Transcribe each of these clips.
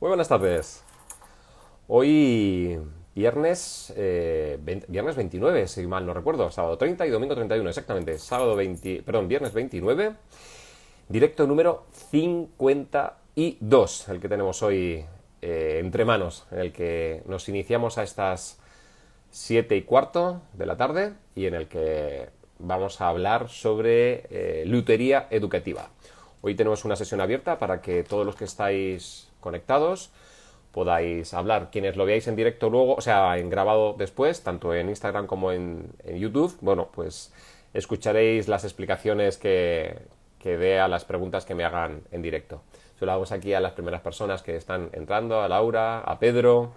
Muy buenas tardes. Hoy viernes 29, si mal no recuerdo, sábado 30 y domingo 31, exactamente. Viernes 29, directo número 52, el que tenemos hoy entre manos, en el que nos iniciamos a estas 7:15 de la tarde y en el que vamos a hablar sobre lutería educativa. Hoy tenemos una sesión abierta para que todos los que estáis conectados podáis hablar. Quienes lo veáis en directo luego, o sea, en grabado después, tanto en Instagram como en YouTube, bueno, pues escucharéis las explicaciones que dé a las preguntas que me hagan en directo. Saludamos aquí a las primeras personas que están entrando, a Laura, a Pedro,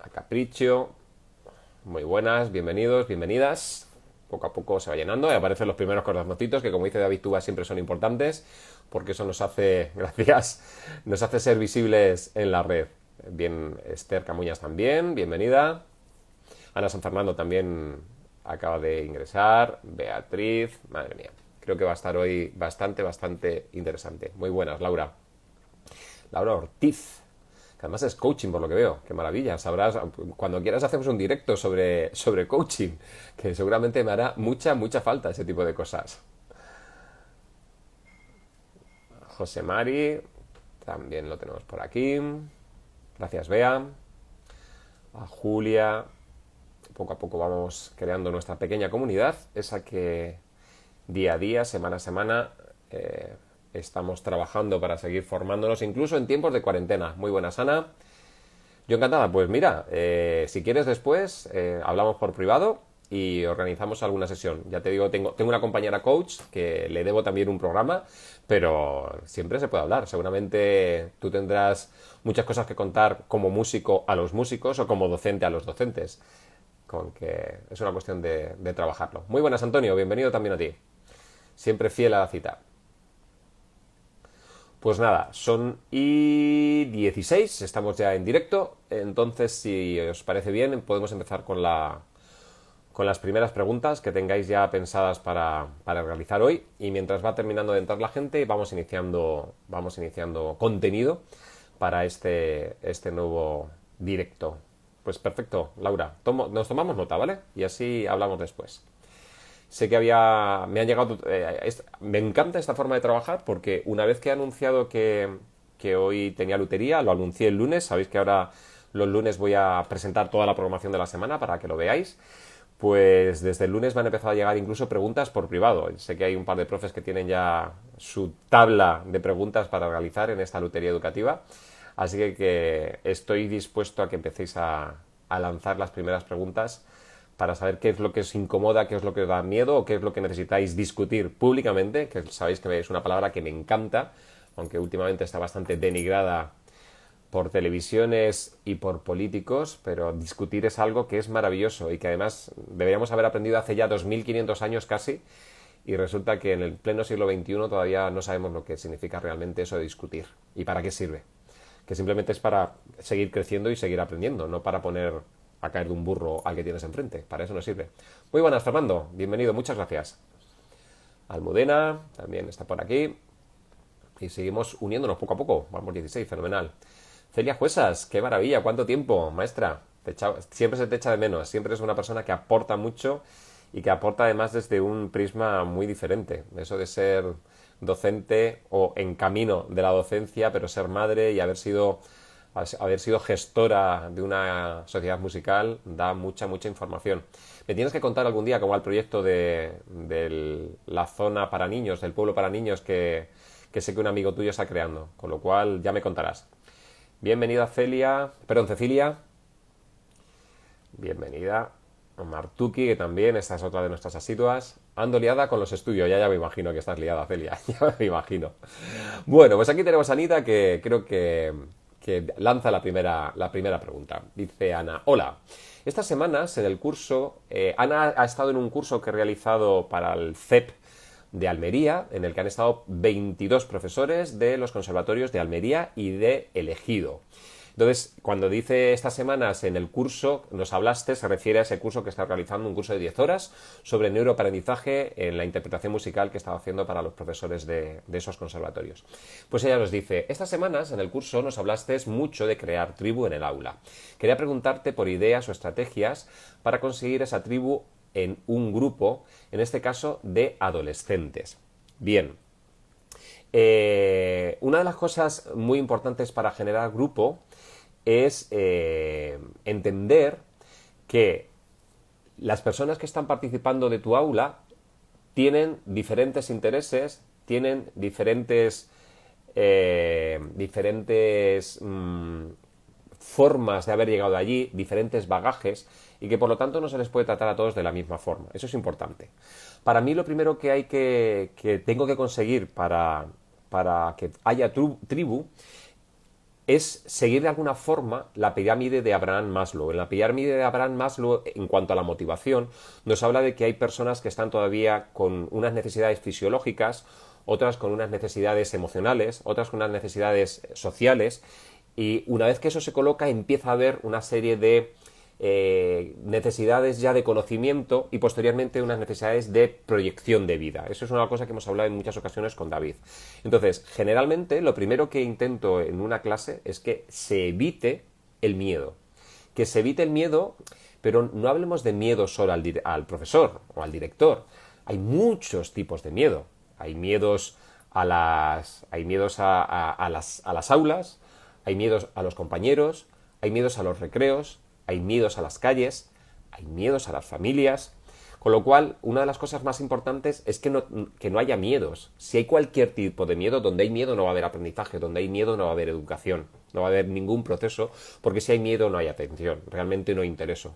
a Capricho. Muy buenas, bienvenidos, bienvenidas. Poco a poco se va llenando y aparecen los primeros corazoncitos que, como dice David Tuba, siempre son importantes porque eso nos hace, gracias, nos hace ser visibles en la red. Bien, Esther Camuñas también, bienvenida. Ana San Fernando también acaba de ingresar. Beatriz, madre mía. Creo que va a estar hoy bastante interesante. Muy buenas, Laura. Laura Ortiz, que además es coaching por lo que veo. Qué maravilla. Sabrás, cuando quieras hacemos un directo sobre coaching, que seguramente me hará mucha falta ese tipo de cosas. José Mari, también lo tenemos por aquí. Gracias, Bea. A Julia. Poco a poco vamos creando nuestra pequeña comunidad, esa que día a día, semana a semana, estamos trabajando para seguir formándonos, incluso en tiempos de cuarentena. Muy buenas, Ana. Yo encantada. Pues mira, si quieres después, hablamos por privado y organizamos alguna sesión. Ya te digo, tengo una compañera coach que le debo también un programa, pero siempre se puede hablar. Seguramente tú tendrás muchas cosas que contar como músico a los músicos o como docente a los docentes. Con que es una cuestión de trabajarlo. Muy buenas, Antonio. Bienvenido también a ti. Siempre fiel a la cita. Pues nada, son y 16, estamos ya en directo, entonces si os parece bien podemos empezar con las primeras preguntas que tengáis ya pensadas para realizar hoy, y mientras va terminando de entrar la gente vamos iniciando contenido para este nuevo directo. Pues perfecto, Laura, nos tomamos nota, ¿vale? Y así hablamos después. Sé que me ha llegado, me encanta esta forma de trabajar porque una vez que he anunciado que hoy tenía lutería, lo anuncié el lunes, sabéis que ahora los lunes voy a presentar toda la programación de la semana para que lo veáis, pues desde el lunes me han empezado a llegar incluso preguntas por privado. Sé que hay un par de profes que tienen ya su tabla de preguntas para realizar en esta lutería educativa, así que estoy dispuesto a que empecéis a lanzar las primeras preguntas para saber qué es lo que os incomoda, qué es lo que os da miedo o qué es lo que necesitáis discutir públicamente, que sabéis que es una palabra que me encanta, aunque últimamente está bastante denigrada por televisiones y por políticos, pero discutir es algo que es maravilloso y que además deberíamos haber aprendido hace ya 2500 años casi, y resulta que en el pleno siglo XXI todavía no sabemos lo que significa realmente eso de discutir y para qué sirve. Que simplemente es para seguir creciendo y seguir aprendiendo, no para poner a caer de un burro al que tienes enfrente. Para eso no sirve. Muy buenas, Fernando. Bienvenido, muchas gracias. Almudena también está por aquí. Y seguimos uniéndonos poco a poco. Vamos 16, fenomenal. Celia Juesas, qué maravilla, cuánto tiempo, maestra. Siempre se te echa de menos. Siempre es una persona que aporta mucho y que aporta además desde un prisma muy diferente. Eso de ser docente o en camino de la docencia, pero ser madre y haber sido gestora de una sociedad musical da mucha información. Me tienes que contar algún día cómo va el proyecto de la zona para niños, del pueblo para niños que sé que un amigo tuyo está creando, con lo cual ya me contarás. Bienvenida Cecilia. Bienvenida Martuki, que también esta es otra de nuestras asiduas. Ando liada con los estudios, ya me imagino que estás liada, Celia, ya me imagino. Bueno, pues aquí tenemos a Anita, que creo que lanza la primera pregunta. Dice Ana: hola, estas semanas en el curso, Ana ha estado en un curso que he realizado para el CEP de Almería, en el que han estado 22 profesores de los conservatorios de Almería y de El Ejido. Entonces, cuando dice estas semanas en el curso, nos hablaste, se refiere a ese curso que está realizando, un curso de 10 horas sobre neuroaprendizaje en la interpretación musical que estaba haciendo para los profesores de esos conservatorios. Pues ella nos dice, estas semanas en el curso nos hablaste mucho de crear tribu en el aula. Quería preguntarte por ideas o estrategias para conseguir esa tribu en un grupo, en este caso de adolescentes. Bien, una de las cosas muy importantes para generar grupo es entender que las personas que están participando de tu aula tienen diferentes intereses, tienen diferentes formas de haber llegado allí, diferentes bagajes, y que por lo tanto no se les puede tratar a todos de la misma forma. Eso es importante. Para mí lo primero que hay que tengo que conseguir para que haya tribu es seguir de alguna forma la pirámide de Abraham Maslow. En la pirámide de Abraham Maslow, en cuanto a la motivación, nos habla de que hay personas que están todavía con unas necesidades fisiológicas, otras con unas necesidades emocionales, otras con unas necesidades sociales, y una vez que eso se coloca empieza a haber una serie de necesidades ya de conocimiento y posteriormente unas necesidades de proyección de vida. Eso es una cosa que hemos hablado en muchas ocasiones con David. Entonces, generalmente lo primero que intento en una clase es que se evite el miedo. Que se evite el miedo, pero no hablemos de miedo solo al profesor o al director. Hay muchos tipos de miedo. Hay miedos a las aulas, hay miedos a los compañeros, hay miedos a los recreos, hay miedos a las calles, hay miedos a las familias, con lo cual una de las cosas más importantes es que no haya miedos. Si hay cualquier tipo de miedo, donde hay miedo no va a haber aprendizaje, donde hay miedo no va a haber educación, no va a haber ningún proceso, porque si hay miedo no hay atención, realmente no hay interés.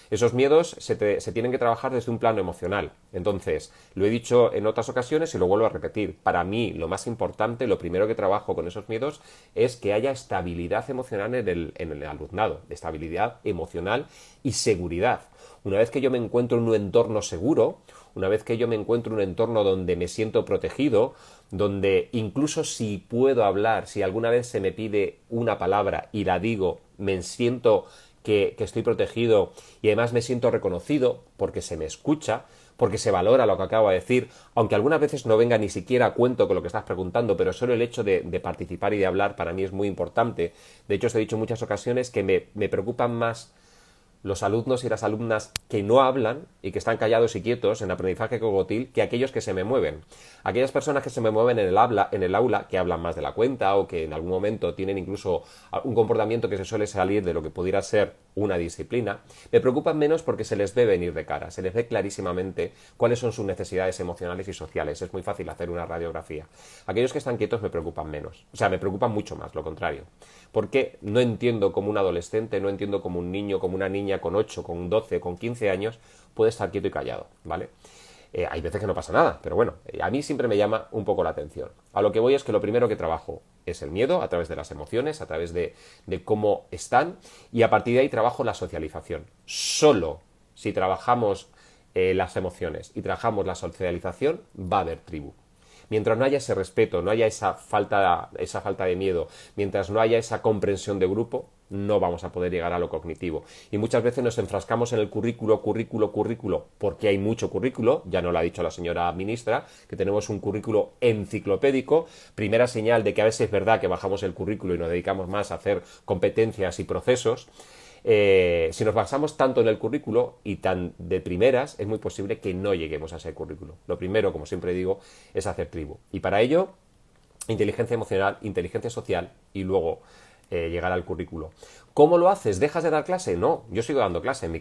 Esos miedos se tienen que trabajar desde un plano emocional. Entonces, lo he dicho en otras ocasiones y lo vuelvo a repetir, para mí lo más importante, lo primero que trabajo con esos miedos es que haya estabilidad emocional en el alumnado, estabilidad emocional y seguridad. Una vez que yo me encuentro en un entorno seguro, una vez que yo me encuentro en un entorno donde me siento protegido, donde incluso si puedo hablar, si alguna vez se me pide una palabra y la digo, me siento que estoy protegido y además me siento reconocido porque se me escucha, porque se valora lo que acabo de decir, aunque algunas veces no venga ni siquiera a cuento con lo que estás preguntando, pero solo el hecho de participar y de hablar para mí es muy importante. De hecho, os he dicho en muchas ocasiones que me preocupan más los alumnos y las alumnas que no hablan y que están callados y quietos en aprendizaje cogotil que aquellos que se me mueven. Aquellas personas que se me mueven en el aula, que hablan más de la cuenta o que en algún momento tienen incluso un comportamiento que se suele salir de lo que pudiera ser una disciplina, me preocupan menos porque se les ve venir de cara, se les ve clarísimamente cuáles son sus necesidades emocionales y sociales. Es muy fácil hacer una radiografía. Aquellos que están quietos me preocupan menos, o sea, me preocupan mucho más, lo contrario. Porque no entiendo cómo un adolescente, no entiendo cómo un niño, como una niña con 8, con 12, con 15 años puede estar quieto y callado, ¿vale? Hay veces que no pasa nada, pero bueno, a mí siempre me llama un poco la atención. A lo que voy es que lo primero que trabajo es el miedo, a través de las emociones, a través de cómo están, y a partir de ahí trabajo la socialización. Solo si trabajamos las emociones y trabajamos la socialización, va a haber tribu. Mientras no haya ese respeto, no haya esa falta de miedo, mientras no haya esa comprensión de grupo, no vamos a poder llegar a lo cognitivo. Y muchas veces nos enfrascamos en el currículo, porque hay mucho currículo, ya nos lo ha dicho la señora ministra, que tenemos un currículo enciclopédico, primera señal de que a veces es verdad que bajamos el currículo y nos dedicamos más a hacer competencias y procesos. Si nos basamos tanto en el currículo y tan de primeras, es muy posible que no lleguemos a ese currículo. Lo primero, como siempre digo, es hacer tribu. Y para ello, inteligencia emocional, inteligencia social y luego llegar al currículo. ¿Cómo lo haces? ¿Dejas de dar clase? No, yo sigo dando clase. En mi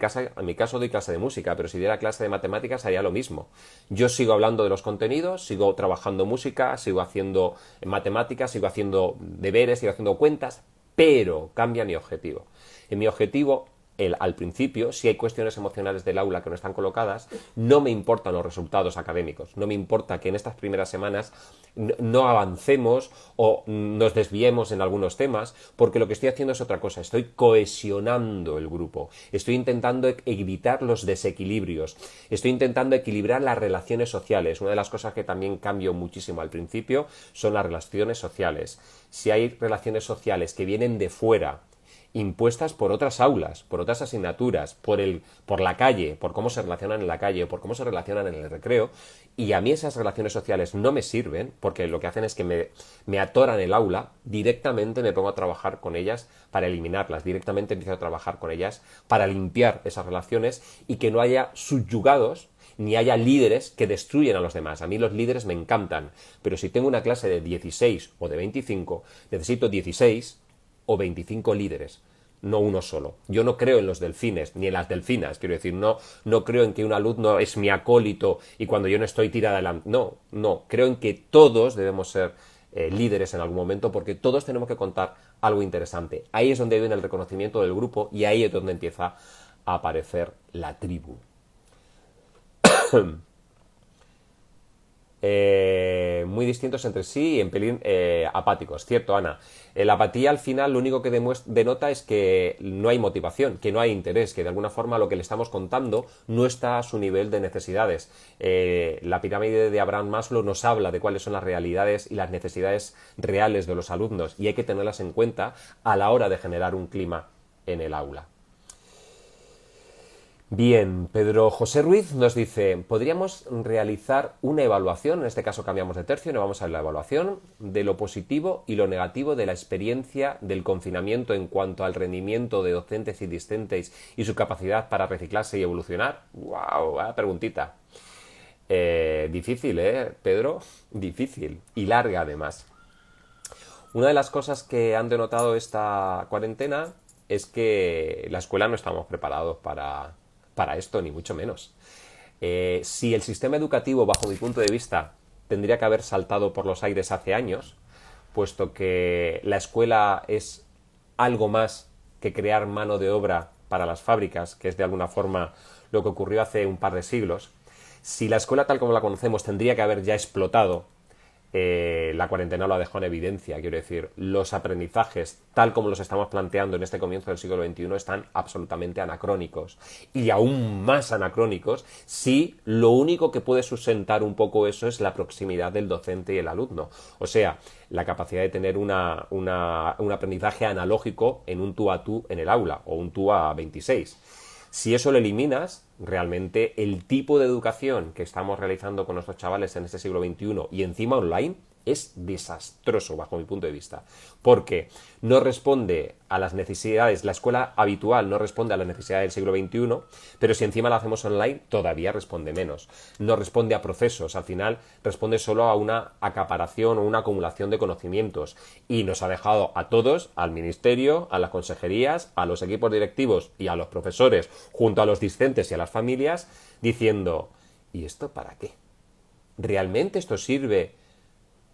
caso doy clase de música, pero si diera clase de matemáticas haría lo mismo. Yo sigo hablando de los contenidos, sigo trabajando música, sigo haciendo matemáticas, sigo haciendo deberes, sigo haciendo cuentas, pero cambia mi objetivo. En mi objetivo, al principio, si hay cuestiones emocionales del aula que no están colocadas, no me importan los resultados académicos, no me importa que en estas primeras semanas no avancemos o nos desviemos en algunos temas, porque lo que estoy haciendo es otra cosa, estoy cohesionando el grupo, estoy intentando evitar los desequilibrios, estoy intentando equilibrar las relaciones sociales. Una de las cosas que también cambio muchísimo al principio son las relaciones sociales. Si hay relaciones sociales que vienen de fuera impuestas por otras aulas, por otras asignaturas, por la calle, por cómo se relacionan en la calle, por cómo se relacionan en el recreo, y a mí esas relaciones sociales no me sirven, porque lo que hacen es que me atoran el aula, directamente me pongo a trabajar con ellas para eliminarlas, directamente empiezo a trabajar con ellas para limpiar esas relaciones y que no haya subyugados ni haya líderes que destruyen a los demás. A mí los líderes me encantan, pero si tengo una clase de 16 o de 25, necesito 16 o 25 líderes, no uno solo. Yo no creo en los delfines, ni en las delfinas, quiero decir, no creo en que un alumno es mi acólito y cuando yo no estoy tira adelante. No, creo en que todos debemos ser líderes en algún momento porque todos tenemos que contar algo interesante. Ahí es donde viene el reconocimiento del grupo y ahí es donde empieza a aparecer la tribu. Muy distintos entre sí y en pelín apáticos, cierto, Ana. La apatía al final lo único que denota es que no hay motivación, que no hay interés, que de alguna forma lo que le estamos contando no está a su nivel de necesidades. La pirámide de Abraham Maslow nos habla de cuáles son las realidades y las necesidades reales de los alumnos y hay que tenerlas en cuenta a la hora de generar un clima en el aula. Bien, Pedro José Ruiz nos dice, podríamos realizar una evaluación, en este caso cambiamos de tercio y nos vamos a la evaluación de lo positivo y lo negativo de la experiencia del confinamiento en cuanto al rendimiento de docentes y discentes y su capacidad para reciclarse y evolucionar. ¡Wow! Preguntita. Difícil, Pedro? Difícil. Y larga, además. Una de las cosas que han denotado esta cuarentena es que la escuela no estamos preparados para esto, ni mucho menos. Si el sistema educativo, bajo mi punto de vista, tendría que haber saltado por los aires hace años, puesto que la escuela es algo más que crear mano de obra para las fábricas, que es de alguna forma lo que ocurrió hace un par de siglos, si la escuela tal como la conocemos tendría que haber ya explotado, la cuarentena lo ha dejado en evidencia. Quiero decir, los aprendizajes, tal como los estamos planteando en este comienzo del siglo XXI, están absolutamente anacrónicos. Y aún más anacrónicos si lo único que puede sustentar un poco eso es la proximidad del docente y el alumno. O sea, la capacidad de tener un aprendizaje analógico en un tú a tú en el aula, o un tú a 26. Si eso lo eliminas, realmente el tipo de educación que estamos realizando con nuestros chavales en este siglo XXI y encima online es desastroso bajo mi punto de vista, porque no responde a las necesidades, la escuela habitual no responde a las necesidades del siglo XXI, pero si encima la hacemos online todavía responde menos, no responde a procesos, al final responde solo a una acaparación o una acumulación de conocimientos y nos ha dejado a todos, al ministerio, a las consejerías, a los equipos directivos y a los profesores, junto a los discentes y a las familias, diciendo, ¿y esto para qué? ¿Realmente esto sirve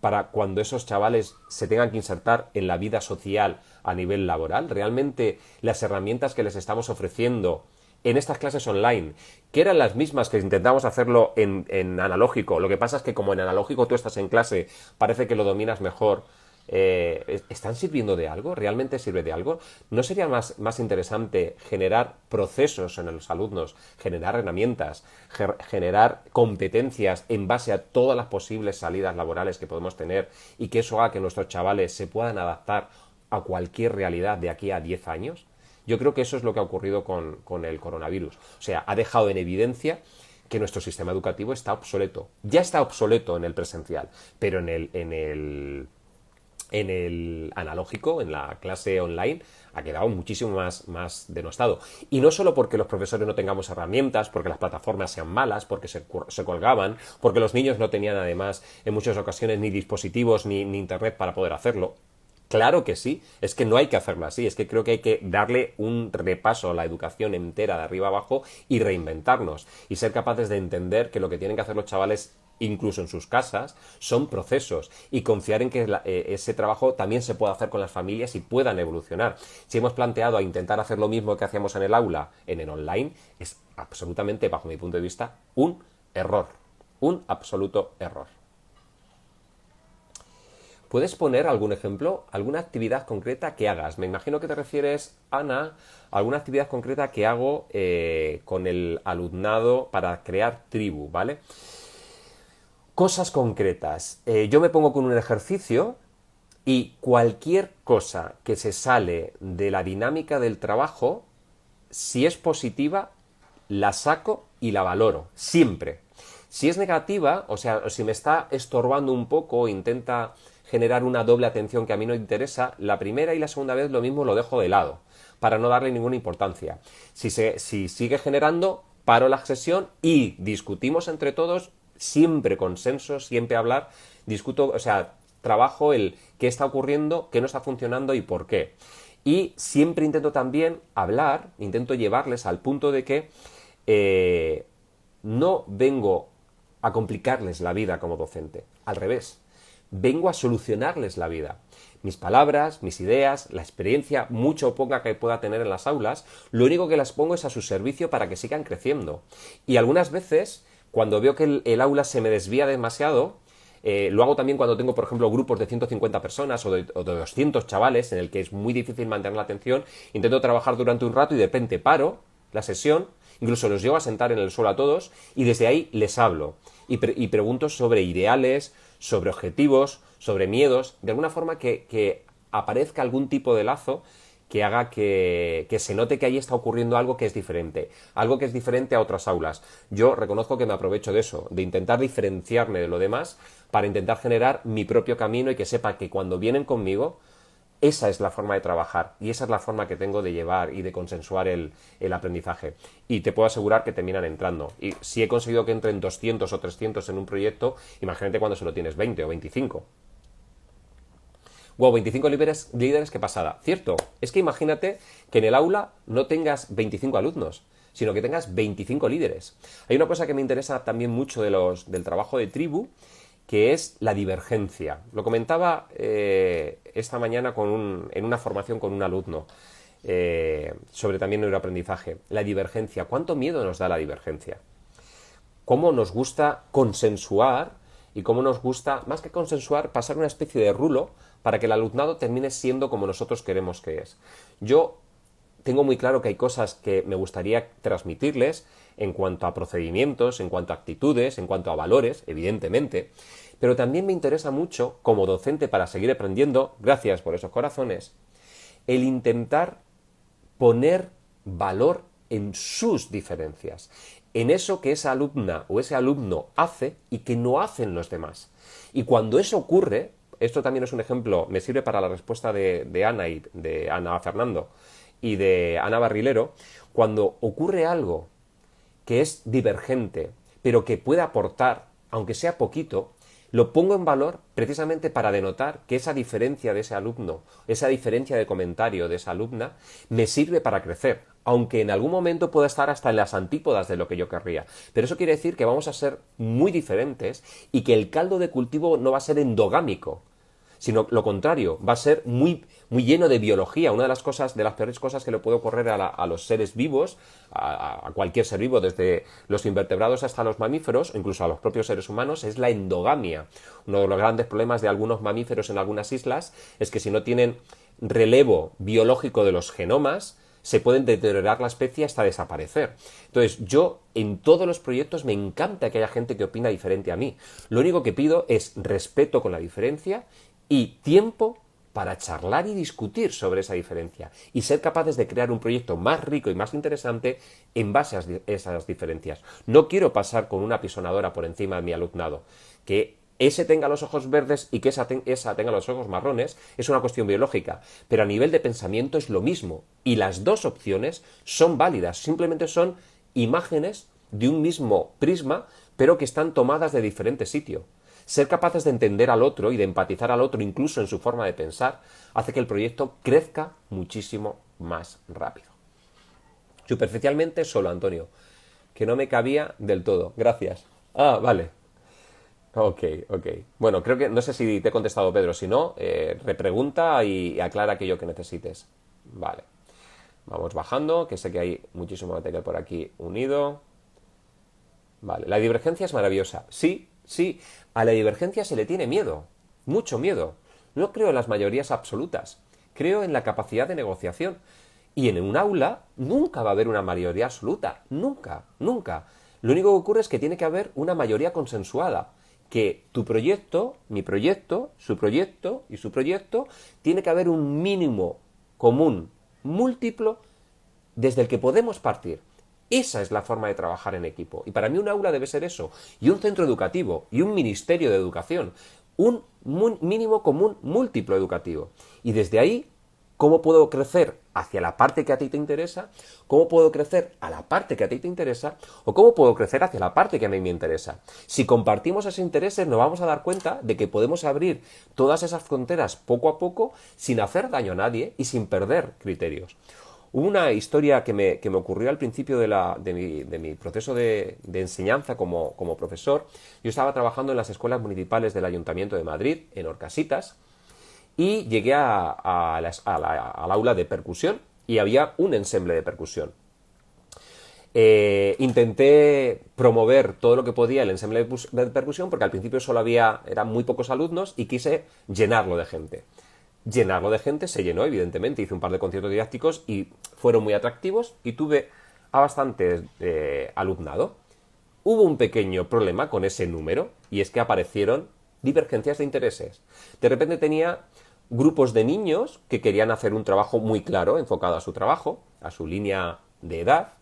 para cuando esos chavales se tengan que insertar en la vida social a nivel laboral? ¿Realmente las herramientas que les estamos ofreciendo en estas clases online, que eran las mismas que intentamos hacerlo en analógico, lo que pasa es que como en analógico tú estás en clase, parece que lo dominas mejor, ¿están sirviendo de algo? ¿Realmente sirve de algo? ¿No sería más interesante generar procesos en los alumnos, generar herramientas, generar competencias en base a todas las posibles salidas laborales que podemos tener y que eso haga que nuestros chavales se puedan adaptar a cualquier realidad de aquí a 10 años? Yo creo que eso es lo que ha ocurrido con el coronavirus. O sea, ha dejado en evidencia que nuestro sistema educativo está obsoleto. Ya está obsoleto en el presencial, pero en el analógico, en la clase online, ha quedado muchísimo más denostado. Y no solo porque los profesores no tengamos herramientas, porque las plataformas sean malas, porque se colgaban, porque los niños no tenían además en muchas ocasiones ni dispositivos ni internet para poder hacerlo. Claro que sí, es que no hay que hacerlo así, es que creo que hay que darle un repaso a la educación entera de arriba abajo y reinventarnos y ser capaces de entender que lo que tienen que hacer los chavales incluso en sus casas, son procesos y confiar en que ese trabajo también se pueda hacer con las familias y puedan evolucionar. Si hemos planteado a intentar hacer lo mismo que hacíamos en el aula, en el online, es absolutamente, bajo mi punto de vista, un error, un absoluto error. ¿Puedes poner algún ejemplo? ¿Alguna actividad concreta que hagas? Me imagino que te refieres, Ana, a alguna actividad concreta que hago con el alumnado para crear tribu, ¿vale? Cosas concretas. Yo me pongo con un ejercicio Y cualquier cosa que se sale de la dinámica del trabajo, si es positiva, la saco y la valoro, siempre. Si es negativa, o sea, si me está estorbando un poco, intenta generar una doble atención que a mí no interesa, la primera y la segunda vez lo mismo lo dejo de lado, para no darle ninguna importancia. Si sigue generando, paro la sesión y discutimos entre todos, siempre consenso, siempre hablar, discuto, o sea, trabajo el qué está ocurriendo, qué no está funcionando y por qué. Y siempre intento también hablar, intento llevarles al punto de que no vengo a complicarles la vida como docente, al revés, vengo a solucionarles la vida. Mis palabras, mis ideas, la experiencia, mucho o poca que pueda tener en las aulas, lo único que las pongo es a su servicio para que sigan creciendo. Y algunas veces, cuando veo que el aula se me desvía demasiado, lo hago también cuando tengo, por ejemplo, grupos de 150 personas o de 200 chavales en el que es muy difícil mantener la atención. Intento trabajar durante un rato y de repente paro la sesión, incluso los llevo a sentar en el suelo a todos y desde ahí les hablo y pregunto sobre ideales, sobre objetivos, sobre miedos, de alguna forma que aparezca algún tipo de lazo que haga que se note que ahí está ocurriendo algo que es diferente a otras aulas. Yo reconozco que me aprovecho de eso, de intentar diferenciarme de lo demás para intentar generar mi propio camino y que sepa que cuando vienen conmigo, esa es la forma de trabajar y esa es la forma que tengo de llevar y de consensuar el aprendizaje. Y te puedo asegurar que terminan entrando. Y si he conseguido que entren 200 o 300 en un proyecto, imagínate cuando solo tienes 20 o 25. Wow, 25 líderes, qué pasada. Cierto, es que imagínate que en el aula no tengas 25 alumnos, sino que tengas 25 líderes. Hay una cosa que me interesa también mucho del trabajo de tribu, que es la divergencia. Lo comentaba esta mañana en una formación con un alumno sobre también neuroaprendizaje. La divergencia. ¿Cuánto miedo nos da la divergencia? ¿Cómo nos gusta consensuar y cómo nos gusta, más que consensuar, pasar una especie de rulo para que el alumnado termine siendo como nosotros queremos que es? Yo tengo muy claro que hay cosas que me gustaría transmitirles en cuanto a procedimientos, en cuanto a actitudes, en cuanto a valores, evidentemente, pero también me interesa mucho, como docente para seguir aprendiendo, gracias por esos corazones, el intentar poner valor en sus diferencias, en eso que esa alumna o ese alumno hace y que no hacen los demás. Y cuando eso ocurre, esto también es un ejemplo, me sirve para la respuesta de Ana y de Ana Fernando y de Ana Barrilero, cuando ocurre algo que es divergente, pero que puede aportar, aunque sea poquito, lo pongo en valor precisamente para denotar que esa diferencia de ese alumno, esa diferencia de comentario de esa alumna, me sirve para crecer, aunque en algún momento pueda estar hasta en las antípodas de lo que yo querría. Pero eso quiere decir que vamos a ser muy diferentes y que el caldo de cultivo no va a ser endogámico, sino lo contrario, va a ser muy, muy lleno de biología. Una de las cosas, de las peores cosas que le puede ocurrir a los seres vivos, a cualquier ser vivo, desde los invertebrados hasta los mamíferos, o incluso a los propios seres humanos, es la endogamia. Uno de los grandes problemas de algunos mamíferos en algunas islas es que si no tienen relevo biológico de los genomas, se pueden deteriorar la especie hasta desaparecer. Entonces, yo en todos los proyectos me encanta que haya gente que opina diferente a mí. Lo único que pido es respeto con la diferencia y tiempo para charlar y discutir sobre esa diferencia y ser capaces de crear un proyecto más rico y más interesante en base a esas diferencias. No quiero pasar con una pisonadora por encima de mi alumnado. Que ese tenga los ojos verdes y que esa tenga los ojos marrones es una cuestión biológica, pero a nivel de pensamiento es lo mismo y las dos opciones son válidas, simplemente son imágenes de un mismo prisma pero que están tomadas de diferente sitio. Ser capaces de entender al otro y de empatizar al otro incluso en su forma de pensar hace que el proyecto crezca muchísimo más rápido. Superficialmente solo, Antonio, que no me cabía del todo. Gracias. Ah, vale. Ok. Bueno, creo que, no sé si te he contestado, Pedro. Si no, repregunta y aclara aquello que necesites. Vale. Vamos bajando, que sé que hay muchísimo material por aquí unido. Vale. La divergencia es maravillosa. Sí. A la divergencia se le tiene miedo. Mucho miedo. No creo en las mayorías absolutas. Creo en la capacidad de negociación. Y en un aula nunca va a haber una mayoría absoluta. Nunca. Lo único que ocurre es que tiene que haber una mayoría consensuada, que tu proyecto, mi proyecto, su proyecto y su proyecto, tiene que haber un mínimo común múltiplo desde el que podemos partir. Esa es la forma de trabajar en equipo. Y para mí un aula debe ser eso. Y un centro educativo, y un ministerio de educación. Un mínimo común múltiplo educativo. Y desde ahí, ¿cómo puedo crecer hacia la parte que a ti te interesa? ¿Cómo puedo crecer a la parte que a ti te interesa? ¿O cómo puedo crecer hacia la parte que a mí me interesa? Si compartimos esos intereses, nos vamos a dar cuenta de que podemos abrir todas esas fronteras poco a poco sin hacer daño a nadie y sin perder criterios. Hubo una historia que me ocurrió al principio de mi proceso de enseñanza como profesor. Yo estaba trabajando en las escuelas municipales del Ayuntamiento de Madrid, en Orcasitas, y llegué al aula de percusión y había un ensemble de percusión. Intenté promover todo lo que podía el ensemble de percusión porque al principio eran muy pocos alumnos y quise llenarlo de gente. Llenarlo de gente se llenó, evidentemente. Hice un par de conciertos didácticos y fueron muy atractivos y tuve a bastante alumnado. Hubo un pequeño problema con ese número y es que aparecieron divergencias de intereses. De repente tenía grupos de niños que querían hacer un trabajo muy claro, enfocado a su trabajo, a su línea de edad,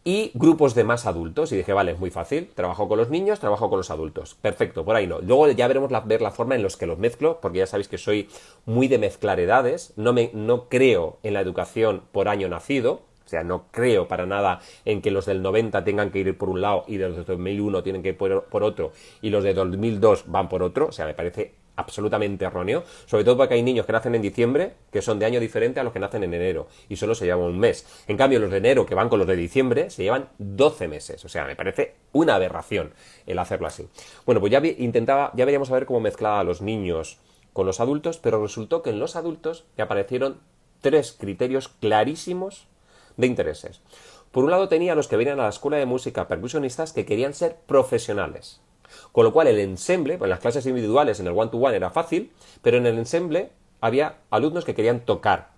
y grupos de más adultos. Y dije, vale, es muy fácil, trabajo con los niños, trabajo con los adultos. Perfecto, por ahí no. Luego ya veremos ver la forma en los que los mezclo, porque ya sabéis que soy muy de mezclar edades. No creo en la educación por año nacido. O sea, no creo para nada en que los del 90 tengan que ir por un lado y los de 2001 tienen que ir por otro y los de 2002 van por otro. O sea, me parece absolutamente erróneo, sobre todo porque hay niños que nacen en diciembre que son de año diferente a los que nacen en enero y solo se llevan un mes. En cambio, los de enero que van con los de diciembre se llevan 12 meses. O sea, me parece una aberración el hacerlo así. Bueno, pues ya veríamos a ver cómo mezclaba a los niños con los adultos, pero resultó que en los adultos me aparecieron 3 criterios clarísimos de intereses. Por un lado tenía a los que venían a la escuela de música percusionistas que querían ser profesionales. Con lo cual el ensemble, en las clases individuales, en el one-to-one era fácil, pero en el ensemble había alumnos que querían tocar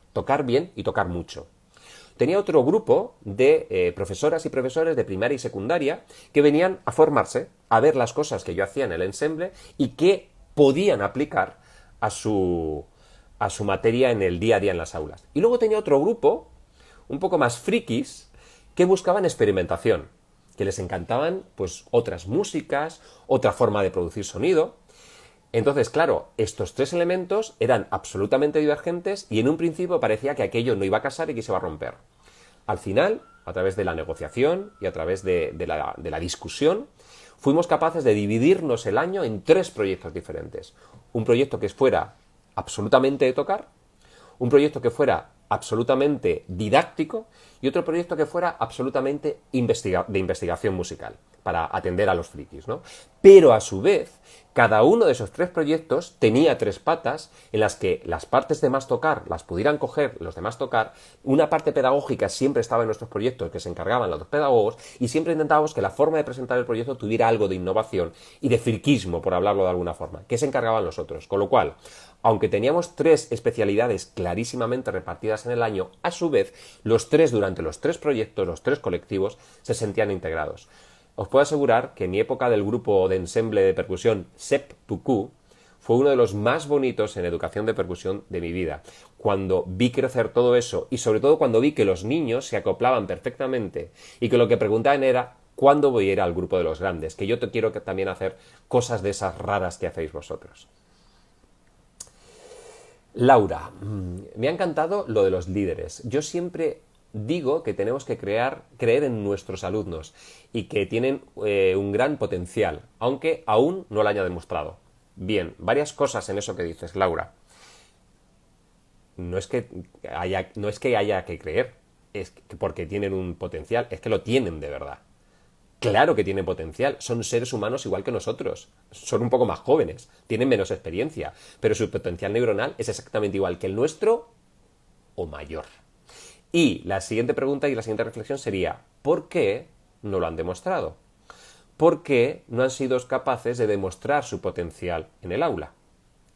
bien y tocar mucho. Tenía otro grupo de profesoras y profesores de primaria y secundaria que venían a formarse, a ver las cosas que yo hacía en el ensemble y que podían aplicar a su materia en el día a día en las aulas. Y luego tenía otro grupo, un poco más frikis, que buscaban experimentación, que les encantaban pues otras músicas, otra forma de producir sonido. Entonces, claro, estos 3 elementos eran absolutamente divergentes y en un principio parecía que aquello no iba a casar y que se iba a romper. Al final, a través de la negociación y a través de la discusión, fuimos capaces de dividirnos el año en 3 proyectos diferentes. Un proyecto que fuera absolutamente de tocar, un proyecto que fuera absolutamente didáctico y otro proyecto que fuera absolutamente de investigación musical para atender a los frikis, ¿no? Pero a su vez, cada uno de esos 3 proyectos tenía 3 patas en las que las partes de más tocar las pudieran coger los de más tocar. Una parte pedagógica siempre estaba en nuestros proyectos que se encargaban los 2 pedagogos y siempre intentábamos que la forma de presentar el proyecto tuviera algo de innovación y de friquismo, por hablarlo de alguna forma, que se encargaban los otros. Con lo cual, aunque teníamos 3 especialidades clarísimamente repartidas en el año, a su vez, los 3 durante los 3 proyectos, los 3 colectivos, se integrados. Os puedo asegurar que mi época del grupo de ensemble de percusión SEP-PUCU fue uno de los más bonitos en educación de percusión de mi vida. Cuando vi crecer todo eso y sobre todo cuando vi que los niños se acoplaban perfectamente y que lo que preguntaban era ¿cuándo voy a ir al grupo de los grandes? Que yo te quiero también hacer cosas de esas raras que hacéis vosotros. Laura, me ha encantado lo de los líderes. Yo siempre digo que tenemos que creer en nuestros alumnos y que tienen un gran potencial, aunque aún no lo haya demostrado. Bien, varias cosas en eso que dices, Laura. No es que haya que creer, es que porque tienen un potencial, es que lo tienen de verdad. Claro que tienen potencial, son seres humanos igual que nosotros, son un poco más jóvenes, tienen menos experiencia, pero su potencial neuronal es exactamente igual que el nuestro o mayor. Y la siguiente pregunta y la siguiente reflexión sería, ¿por qué no lo han demostrado? ¿Por qué no han sido capaces de demostrar su potencial en el aula?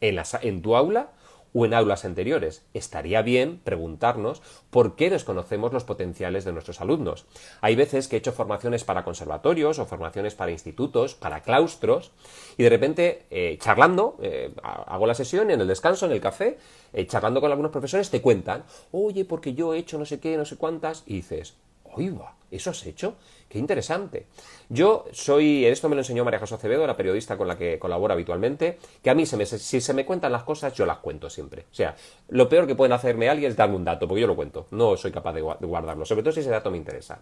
¿En tu aula o en aulas anteriores. Estaría bien preguntarnos por qué desconocemos los potenciales de nuestros alumnos. Hay veces que he hecho formaciones para conservatorios o formaciones para institutos, para claustros, y de repente, charlando, hago la sesión en el descanso, en el café, charlando con algunos profesores, te cuentan, oye, porque yo he hecho no sé qué, no sé cuántas, y dices, oiga, ¿eso has hecho? ¡Qué interesante! Esto me lo enseñó María José Acevedo, la periodista con la que colaboro habitualmente, que a mí si se me cuentan las cosas, yo las cuento siempre. O sea, lo peor que pueden hacerme alguien es darme un dato, porque yo lo cuento, no soy capaz de guardarlo, sobre todo si ese dato me interesa.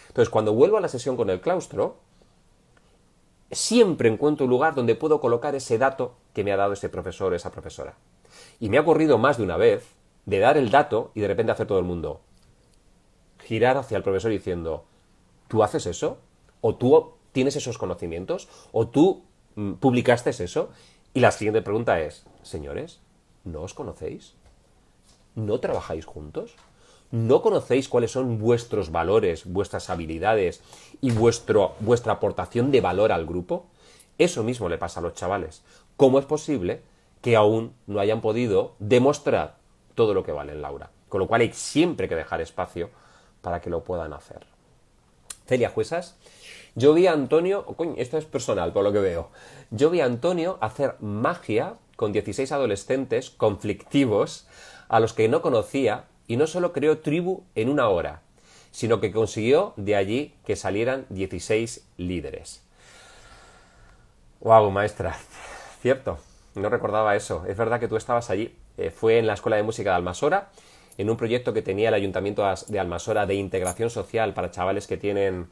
Entonces, cuando vuelvo a la sesión con el claustro, siempre encuentro un lugar donde puedo colocar ese dato que me ha dado ese profesor o esa profesora. Y me ha ocurrido más de una vez de dar el dato y de repente hacer todo el mundo girar hacia el profesor diciendo, ¿tú haces eso? ¿O tú tienes esos conocimientos? ¿O tú publicaste eso? Y la siguiente pregunta es, señores, ¿no os conocéis? ¿No trabajáis juntos? ¿No conocéis cuáles son vuestros valores, vuestras habilidades y vuestra aportación de valor al grupo? Eso mismo le pasa a los chavales. ¿Cómo es posible que aún no hayan podido demostrar todo lo que vale en Laura? Con lo cual hay siempre que dejar espacio para que lo puedan hacer. Celia Juesas, yo vi a Antonio, esto es personal por lo que veo, yo vi a Antonio hacer magia con 16 adolescentes conflictivos a los que no conocía y no solo creó tribu en una hora, sino que consiguió de allí que salieran 16 líderes. ¡Wow, maestra! Cierto, no recordaba eso. Es verdad que tú estabas allí. Fue en la Escuela de Música de Almasora, en un proyecto que tenía el Ayuntamiento de Almasora de integración social para chavales que tienen,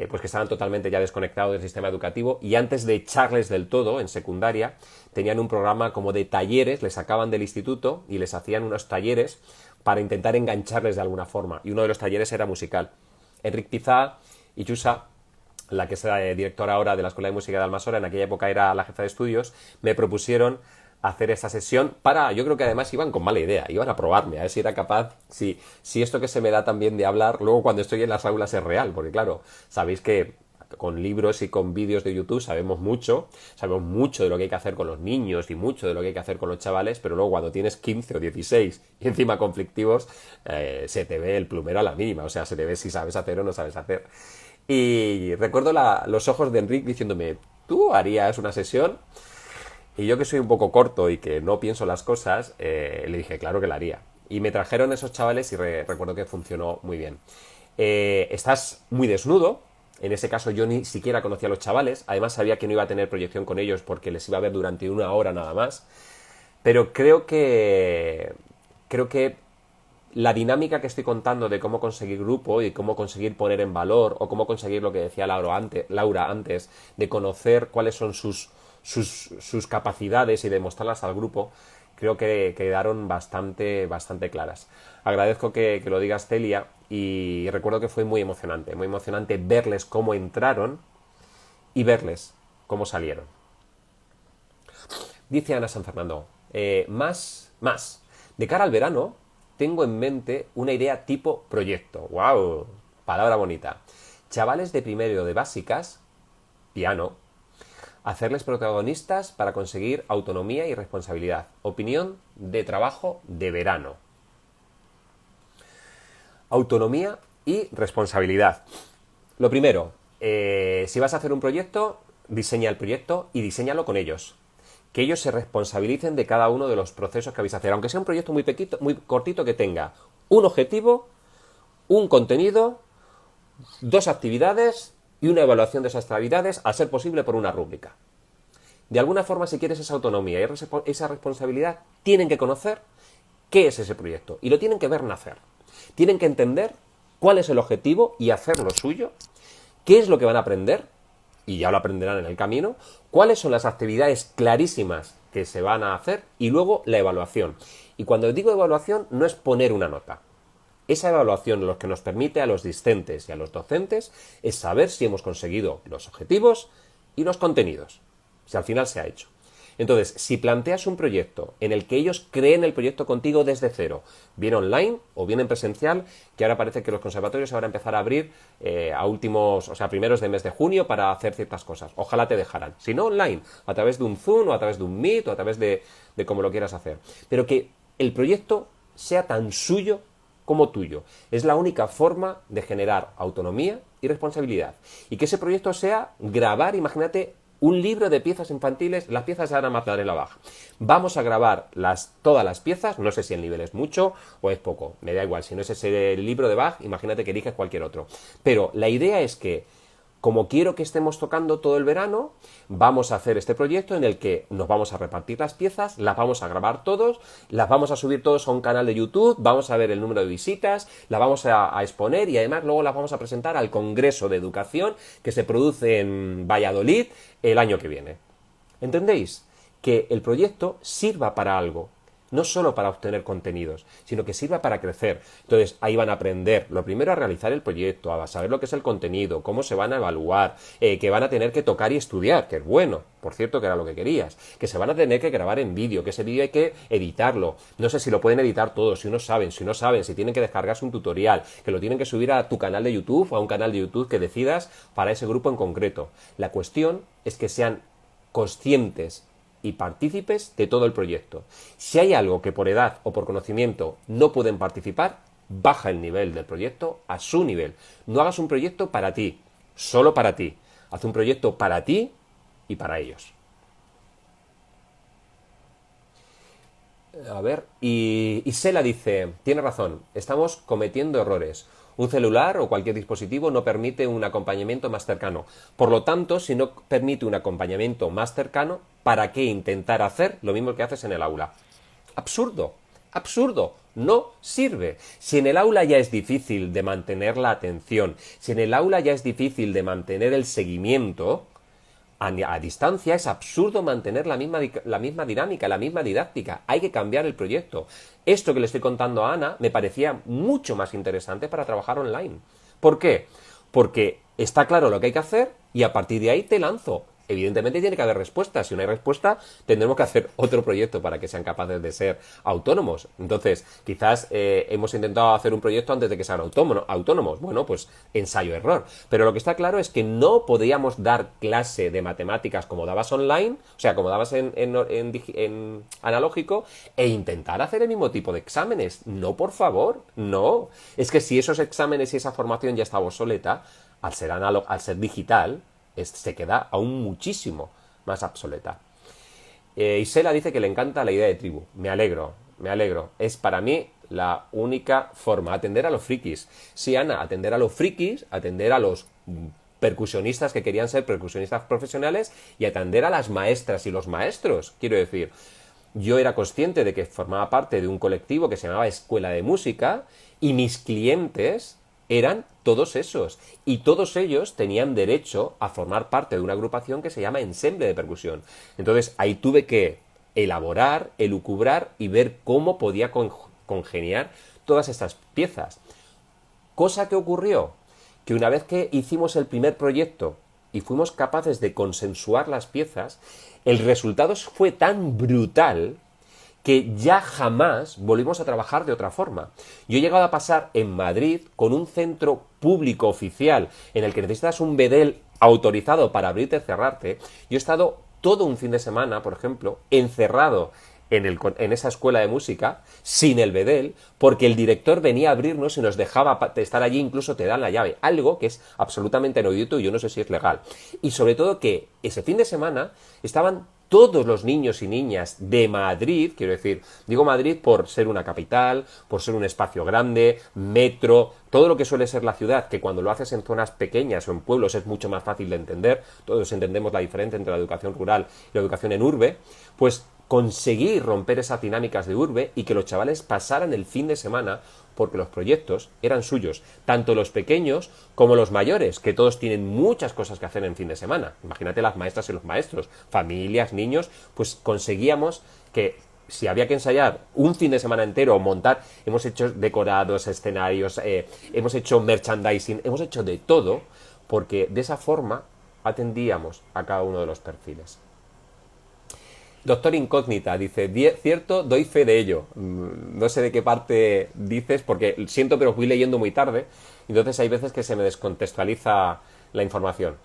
pues que estaban totalmente ya desconectados del sistema educativo, y antes de echarles del todo en secundaria, tenían un programa como de talleres, les sacaban del instituto y les hacían unos talleres para intentar engancharles de alguna forma, y uno de los talleres era musical. Enric Pizá y Chusa, la que es directora ahora de la Escuela de Música de Almasora, en aquella época era la jefa de estudios, me propusieron hacer esta sesión yo creo que además iban con mala idea, iban a probarme, a ver si era capaz, si esto que se me da también de hablar, luego cuando estoy en las aulas es real, porque claro, sabéis que con libros y con vídeos de YouTube sabemos mucho de lo que hay que hacer con los niños y mucho de lo que hay que hacer con los chavales, pero luego cuando tienes 15 o 16 y encima conflictivos, se te ve el plumero a la mínima, o sea, se te ve si sabes hacer o no sabes hacer. Y recuerdo los ojos de Enric diciéndome, ¿tú harías una sesión? Y yo, que soy un poco corto y que no pienso las cosas, le dije, claro que la haría. Y me trajeron esos chavales y recuerdo que funcionó muy bien. Estás muy desnudo. En ese caso yo ni siquiera conocía a los chavales. Además sabía que no iba a tener proyección con ellos porque les iba a ver durante una hora nada más. Pero creo que la dinámica que estoy contando de cómo conseguir grupo y cómo conseguir poner en valor, o cómo conseguir lo que decía Laura antes, de conocer cuáles son sus capacidades y demostrarlas al grupo, creo que quedaron bastante claras. Agradezco que lo digas, Celia, y recuerdo que fue muy emocionante verles cómo entraron y verles cómo salieron. Dice Ana San Fernando, más. De cara al verano, tengo en mente una idea tipo proyecto. ¡Wow! Palabra bonita. Chavales de primero de básicas, piano, hacerles protagonistas para conseguir autonomía y responsabilidad. Opinión de trabajo de verano. Autonomía y responsabilidad. Lo primero, si vas a hacer un proyecto, diseña el proyecto y diséñalo con ellos. Que ellos se responsabilicen de cada uno de los procesos que vais a hacer, aunque sea un proyecto muy cortito, que tenga un objetivo, un contenido, 2 actividades y una evaluación de esas actividades, a ser posible por una rúbrica. De alguna forma, si quieres esa autonomía y esa responsabilidad, tienen que conocer qué es ese proyecto y lo tienen que ver nacer. Tienen que entender cuál es el objetivo y hacer lo suyo, qué es lo que van a aprender, y ya lo aprenderán en el camino, cuáles son las actividades clarísimas que se van a hacer, y luego la evaluación. Y cuando digo evaluación, no es poner una nota. Esa evaluación lo que nos permite a los discentes y a los docentes es saber si hemos conseguido los objetivos y los contenidos, si al final se ha hecho. Entonces, si planteas un proyecto en el que ellos creen el proyecto contigo desde cero, bien online o bien en presencial, que ahora parece que los conservatorios se van a empezar a abrir a primeros de mes de junio para hacer ciertas cosas. Ojalá te dejaran. Si no, online, a través de un Zoom o a través de un Meet o a través de cómo lo quieras hacer. Pero que el proyecto sea tan suyo como tuyo. Es la única forma de generar autonomía y responsabilidad. Y que ese proyecto sea grabar, imagínate, un libro de piezas infantiles, las piezas de Ana Magdalena Bach. Vamos a grabar todas las piezas, no sé si el nivel es mucho o es poco, me da igual, si no es ese libro de Bach, imagínate que eliges cualquier otro. Pero la idea es que, como quiero que estemos tocando todo el verano, vamos a hacer este proyecto en el que nos vamos a repartir las piezas, las vamos a grabar todos, las vamos a subir todos a un canal de YouTube, vamos a ver el número de visitas, las vamos a exponer y además luego las vamos a presentar al Congreso de Educación que se produce en Valladolid el año que viene. ¿Entendéis? Que el proyecto sirva para algo. No solo para obtener contenidos, sino que sirva para crecer. Entonces, ahí van a aprender, lo primero, a realizar el proyecto, a saber lo que es el contenido, cómo se van a evaluar, que van a tener que tocar y estudiar, que es bueno, por cierto, que era lo que querías, que se van a tener que grabar en vídeo, que ese vídeo hay que editarlo. No sé si lo pueden editar todos, si no saben, si tienen que descargarse un tutorial, que lo tienen que subir a tu canal de YouTube o a un canal de YouTube que decidas para ese grupo en concreto. La cuestión es que sean conscientes y partícipes de todo el proyecto. Si hay algo que por edad o por conocimiento no pueden participar, baja el nivel del proyecto a su nivel. No hagas un proyecto para ti, solo para ti. Haz un proyecto para ti y para ellos. A ver, y Sela dice, tiene razón, estamos cometiendo errores. Un celular o cualquier dispositivo no permite un acompañamiento más cercano. Por lo tanto, si no permite un acompañamiento más cercano, ¿para qué intentar hacer lo mismo que haces en el aula? Absurdo, absurdo, no sirve. Si en el aula ya es difícil de mantener la atención, si en el aula ya es difícil de mantener el seguimiento, a distancia es absurdo mantener la misma dinámica, la misma didáctica. Hay que cambiar el proyecto. Esto que le estoy contando a Ana me parecía mucho más interesante para trabajar online. ¿Por qué? Porque está claro lo que hay que hacer y a partir de ahí te lanzo. Evidentemente tiene que haber respuesta. Si no hay respuesta, tendremos que hacer otro proyecto para que sean capaces de ser autónomos. Entonces, quizás hemos intentado hacer un proyecto antes de que sean autónomos. Bueno, pues ensayo-error. Pero lo que está claro es que no podíamos dar clase de matemáticas como dabas online, o sea, como dabas en analógico, e intentar hacer el mismo tipo de exámenes. No, por favor, no. Es que si esos exámenes y esa formación ya estaba obsoleta, al ser digital, se queda aún muchísimo más obsoleta. Isela dice que le encanta la idea de tribu. Me alegro, me alegro. Es para mí la única forma. Atender a los frikis. Sí, Ana, atender a los frikis, atender a los percusionistas que querían ser percusionistas profesionales y atender a las maestras y los maestros. Quiero decir, yo era consciente de que formaba parte de un colectivo que se llamaba Escuela de Música y mis clientes eran todos esos. Y todos ellos tenían derecho a formar parte de una agrupación que se llama Ensemble de Percusión. Entonces ahí tuve que elaborar, elucubrar y ver cómo podía congeniar todas estas piezas. Cosa que ocurrió, que una vez que hicimos el primer proyecto y fuimos capaces de consensuar las piezas, el resultado fue tan brutal que ya jamás volvimos a trabajar de otra forma. Yo he llegado a pasar en Madrid con un centro público oficial en el que necesitas un bedel autorizado para abrirte y cerrarte. Yo he estado todo un fin de semana, por ejemplo, encerrado en esa escuela de música, sin el bedel, porque el director venía a abrirnos y nos dejaba estar allí, incluso te dan la llave. Algo que es absolutamente inaudito y yo no sé si es legal. Y sobre todo que ese fin de semana estaban todos los niños y niñas de Madrid, quiero decir, digo Madrid por ser una capital, por ser un espacio grande, metro, todo lo que suele ser la ciudad, que cuando lo haces en zonas pequeñas o en pueblos es mucho más fácil de entender, todos entendemos la diferencia entre la educación rural y la educación en urbe, pues conseguí romper esas dinámicas de urbe y que los chavales pasaran el fin de semana porque los proyectos eran suyos, tanto los pequeños como los mayores, que todos tienen muchas cosas que hacer en fin de semana. Imagínate las maestras y los maestros, familias, niños, pues conseguíamos que si había que ensayar un fin de semana entero o montar, hemos hecho decorados, escenarios, hemos hecho merchandising, hemos hecho de todo, porque de esa forma atendíamos a cada uno de los perfiles. Doctor Incógnita dice, cierto, doy fe de ello. No sé de qué parte dices, porque siento, pero os voy leyendo muy tarde, entonces hay veces que se me descontextualiza la información.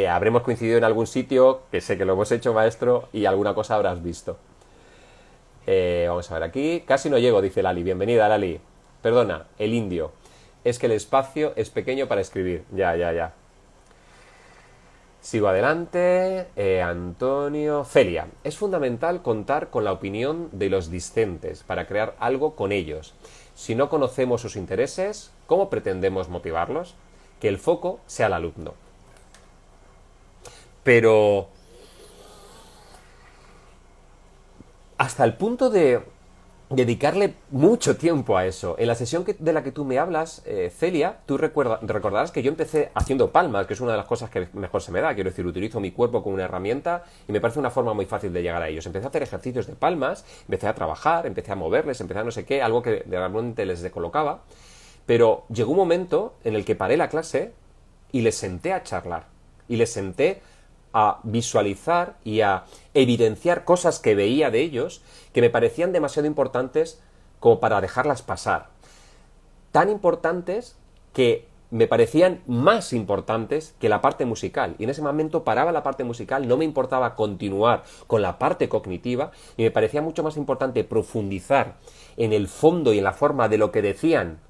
Habremos coincidido en algún sitio, que sé que lo hemos hecho, maestro, y alguna cosa habrás visto. Vamos a ver aquí. Casi no llego, dice Lali. Bienvenida, Lali. Perdona, el indio. Es que el espacio es pequeño para escribir. Ya. Sigo adelante. Antonio. Celia. Es fundamental contar con la opinión de los discentes para crear algo con ellos. Si no conocemos sus intereses, ¿cómo pretendemos motivarlos? Que el foco sea el alumno. Pero hasta el punto de dedicarle mucho tiempo a eso. En la sesión de la que tú me hablas, Celia, tú recordarás que yo empecé haciendo palmas, que es una de las cosas que mejor se me da. Quiero decir, utilizo mi cuerpo como una herramienta y me parece una forma muy fácil de llegar a ellos. Empecé a hacer ejercicios de palmas, empecé a trabajar, empecé a moverles, empecé a no sé qué, algo que realmente les descolocaba. Pero llegó un momento en el que paré la clase y les senté a charlar. Y les senté a visualizar y a evidenciar cosas que veía de ellos que me parecían demasiado importantes como para dejarlas pasar. Tan importantes que me parecían más importantes que la parte musical. Y en ese momento paraba la parte musical, no me importaba continuar con la parte cognitiva y me parecía mucho más importante profundizar en el fondo y en la forma de lo que decían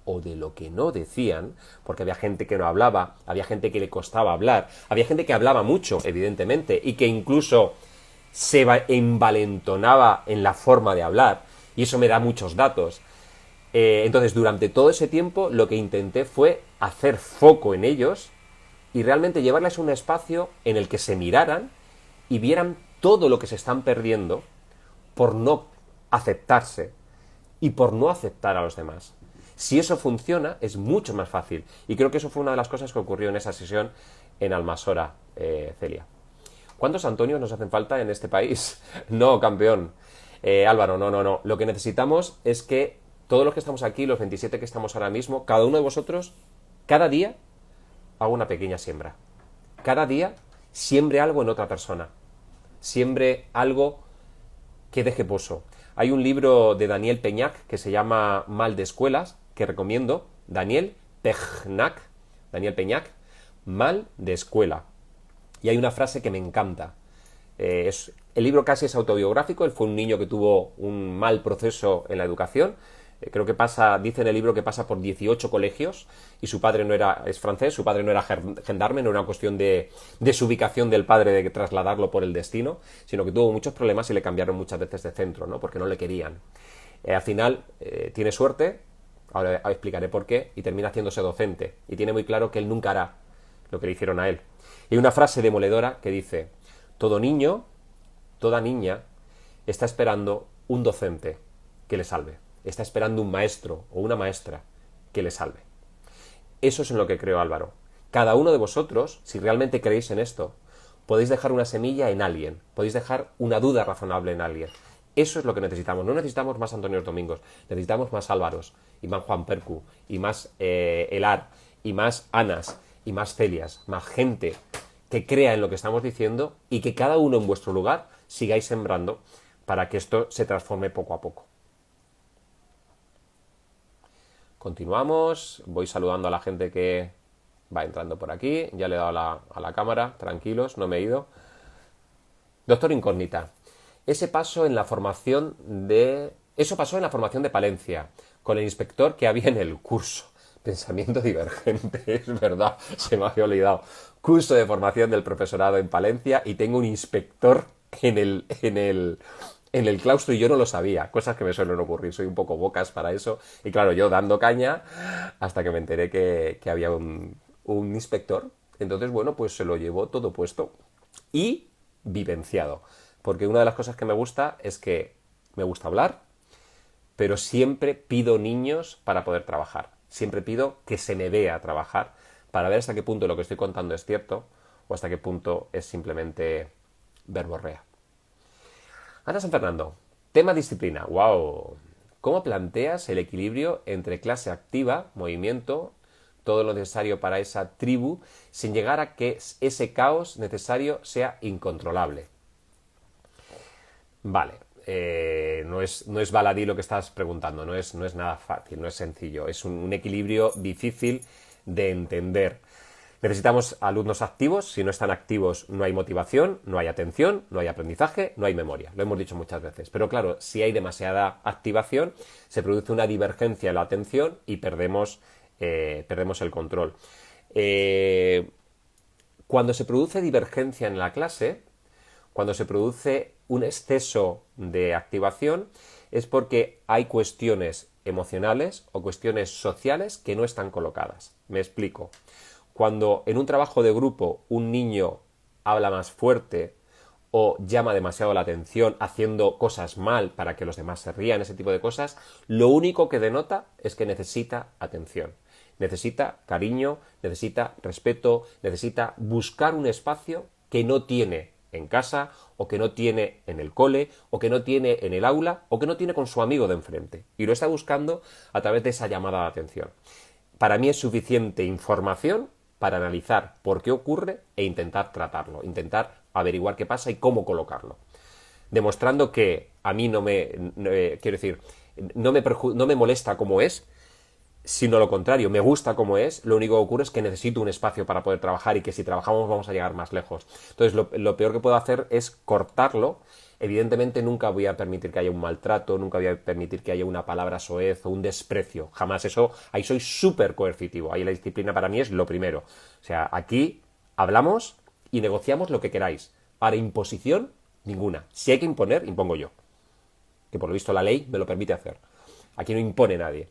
o de lo que no decían, porque había gente que no hablaba, había gente que le costaba hablar, había gente que hablaba mucho, evidentemente, y que incluso se envalentonaba en la forma de hablar, y eso me da muchos datos. Entonces, durante todo ese tiempo, lo que intenté fue hacer foco en ellos y realmente llevarles a un espacio en el que se miraran y vieran todo lo que se están perdiendo por no aceptarse y por no aceptar a los demás. Si eso funciona, es mucho más fácil. Y creo que eso fue una de las cosas que ocurrió en esa sesión en Almasora, Celia. ¿Cuántos Antonios nos hacen falta en este país? No, campeón. Álvaro, no. Lo que necesitamos es que todos los que estamos aquí, los 27 que estamos ahora mismo, cada uno de vosotros, cada día, haga una pequeña siembra. Cada día, siembre algo en otra persona. Siembre algo que deje pozo. Hay un libro de Daniel Peñac que se llama Mal de Escuelas, que recomiendo. Daniel Peñac, Mal de Escuela. Y hay una frase que me encanta. El libro casi es autobiográfico. Él fue un niño que tuvo un mal proceso en la educación. Creo que dice en el libro que pasa por 18 colegios y su padre es francés, su padre no era gendarme, no era una cuestión de su ubicación del padre de trasladarlo por el destino, sino que tuvo muchos problemas y le cambiaron muchas veces de centro, ¿no? Porque no le querían. Al final tiene suerte, ahora explicaré por qué, y termina haciéndose docente y tiene muy claro que él nunca hará lo que le hicieron a él. Y hay una frase demoledora que dice: todo niño, toda niña está esperando un docente que le salve. Está esperando un maestro o una maestra que le salve. Eso es en lo que creo, Álvaro. Cada uno de vosotros, si realmente creéis en esto, podéis dejar una semilla en alguien, podéis dejar una duda razonable en alguien. Eso es lo que necesitamos. No necesitamos más Antonios Domingos, necesitamos más Álvaros, y más Juan Percu, y más Elar, y más Anas, y más Celias, más gente que crea en lo que estamos diciendo y que cada uno en vuestro lugar sigáis sembrando para que esto se transforme poco a poco. Continuamos, voy saludando a la gente que va entrando por aquí, ya le he dado a la cámara, tranquilos, no me he ido. Doctor Incógnita, eso pasó en la formación de Palencia, con el inspector que había en el curso. Pensamiento divergente, es verdad, se me había olvidado. Curso de formación del profesorado en Palencia y tengo un inspector en el claustro y yo no lo sabía, cosas que me suelen ocurrir, soy un poco bocas para eso, y claro, yo dando caña hasta que me enteré que había un inspector, entonces bueno, pues se lo llevó todo puesto y vivenciado, porque una de las cosas que me gusta es que me gusta hablar, pero siempre pido niños para poder trabajar, siempre pido que se me vea trabajar para ver hasta qué punto lo que estoy contando es cierto o hasta qué punto es simplemente verborrea. Ana San Fernando, tema disciplina. ¡Wow! ¿Cómo planteas el equilibrio entre clase activa, movimiento, todo lo necesario para esa tribu, sin llegar a que ese caos necesario sea incontrolable? Vale, no es baladí lo que estás preguntando, no es nada fácil, no es sencillo, es un equilibrio difícil de entender. Necesitamos alumnos activos. Si no están activos, no hay motivación, no hay atención, no hay aprendizaje, no hay memoria. Lo hemos dicho muchas veces. Pero claro, si hay demasiada activación, se produce una divergencia en la atención y perdemos el control. Cuando se produce divergencia en la clase, cuando se produce un exceso de activación, es porque hay cuestiones emocionales o cuestiones sociales que no están colocadas. Me explico. Cuando en un trabajo de grupo un niño habla más fuerte o llama demasiado la atención haciendo cosas mal para que los demás se rían, ese tipo de cosas, lo único que denota es que necesita atención. Necesita cariño, necesita respeto, necesita buscar un espacio que no tiene en casa, o que no tiene en el cole, o que no tiene en el aula, o que no tiene con su amigo de enfrente. Y lo está buscando a través de esa llamada de atención. Para mí es suficiente información para analizar por qué ocurre e intentar tratarlo, intentar averiguar qué pasa y cómo colocarlo. Demostrando que a mí no me molesta como es, sino lo contrario, me gusta como es, lo único que ocurre es que necesito un espacio para poder trabajar y que si trabajamos vamos a llegar más lejos. Entonces, lo peor que puedo hacer es cortarlo. Evidentemente nunca voy a permitir que haya un maltrato, nunca voy a permitir que haya una palabra soez o un desprecio, jamás eso, ahí soy súper coercitivo, ahí la disciplina para mí es lo primero. O sea, aquí hablamos y negociamos lo que queráis. Ahora, imposición, ninguna. Si hay que imponer, impongo yo. Que por lo visto la ley me lo permite hacer. Aquí no impone nadie.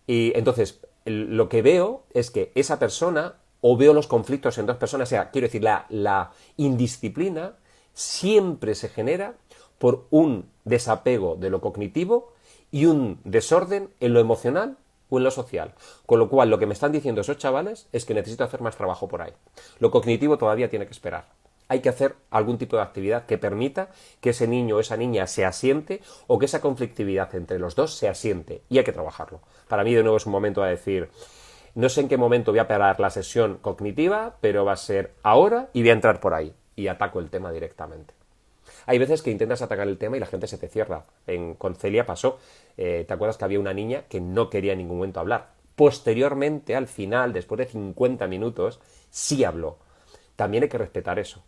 Y entonces, lo que veo es que esa persona, o veo los conflictos en dos personas, o sea, quiero decir, la indisciplina siempre se genera por un desapego de lo cognitivo y un desorden en lo emocional o en lo social. Con lo cual, lo que me están diciendo esos chavales es que necesito hacer más trabajo por ahí. Lo cognitivo todavía tiene que esperar. Hay que hacer algún tipo de actividad que permita que ese niño o esa niña se asiente o que esa conflictividad entre los dos se asiente y hay que trabajarlo. Para mí de nuevo es un momento de decir, no sé en qué momento voy a parar la sesión cognitiva, pero va a ser ahora y voy a entrar por ahí y ataco el tema directamente. Hay veces que intentas atacar el tema y la gente se te cierra. Con Celia pasó, ¿te acuerdas que había una niña que no quería en ningún momento hablar? Posteriormente, al final, después de 50 minutos, sí habló. También hay que respetar eso.